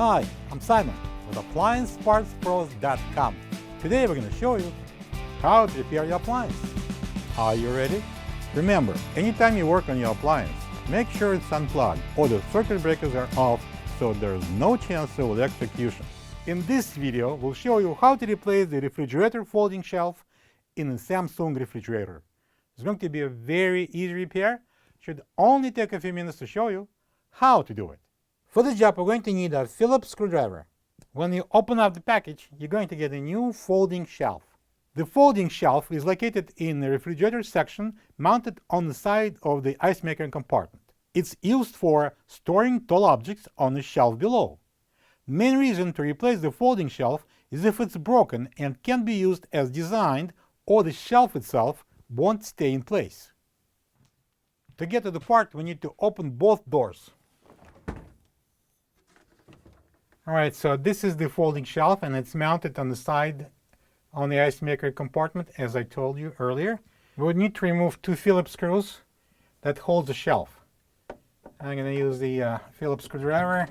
Hi, I'm Simon with AppliancePartsPros.com. Today we're going to show you how to repair your appliance. Are you ready? Remember, anytime you work on your appliance, make sure it's unplugged or the circuit breakers are off so there's no chance of electrocution. In this video, we'll show you how to replace the refrigerator folding shelf in a Samsung refrigerator. It's going to be a very easy repair. Should only take a few minutes to show you how to do it. For this job, we're going to need a Phillips screwdriver. When you open up the package, you're going to get a new folding shelf. The folding shelf is located in the refrigerator section mounted on the side of the ice maker compartment. It's used for storing tall objects on the shelf below. The main reason to replace the folding shelf is if it's broken and can't be used as designed, or the shelf itself won't stay in place. To get to the part, we need to open both doors. Alright, so this is the folding shelf and it's mounted on the side on the ice maker compartment, as I told you earlier. We would need to remove two Phillips screws that hold the shelf. I'm going to use the Phillips screwdriver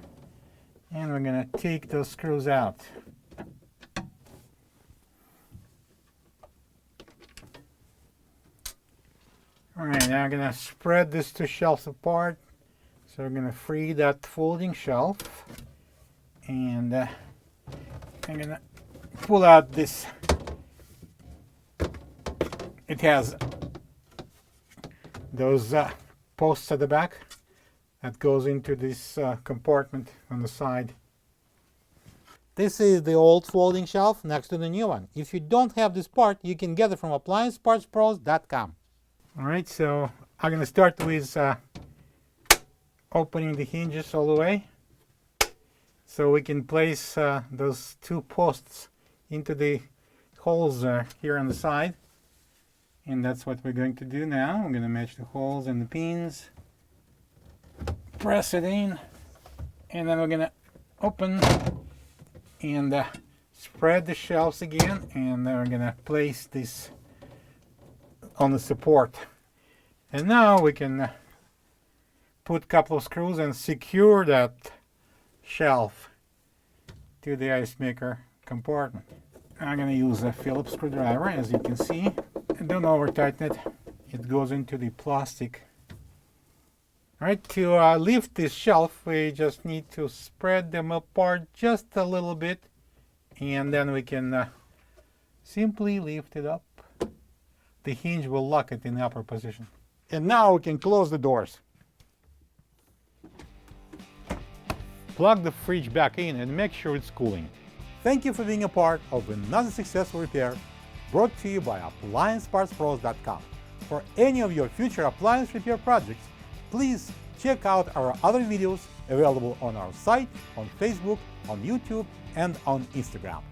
and we're going to take those screws out. Alright, now I'm going to spread these two shelves apart. So we're going to free that folding shelf. And I'm going to pull out this. It has those posts at the back that goes into this compartment on the side. This is the old folding shelf next to the new one. If you don't have this part, you can get it from AppliancePartsPros.com. Alright, so I'm going to start with opening the hinges all the way. So we can place those two posts into the holes here on the side. And that's what we're going to do now. I'm going to match the holes and the pins. Press it in. And then we're going to open and spread the shelves again. And then we're going to place this on the support. And now we can put a couple of screws and secure that shelf to the ice maker compartment. I'm going to use a Phillips screwdriver, as you can see, and don't over tighten it. It goes into the plastic. Alright, to lift this shelf, we just need to spread them apart just a little bit, and then we can simply lift it up. The hinge will lock it in the upper position. And now we can close the doors. Plug the fridge back in and make sure it's cooling. Thank you for being a part of another successful repair brought to you by AppliancePartsPros.com. For any of your future appliance repair projects, please check out our other videos available on our site, on Facebook, on YouTube, and on Instagram.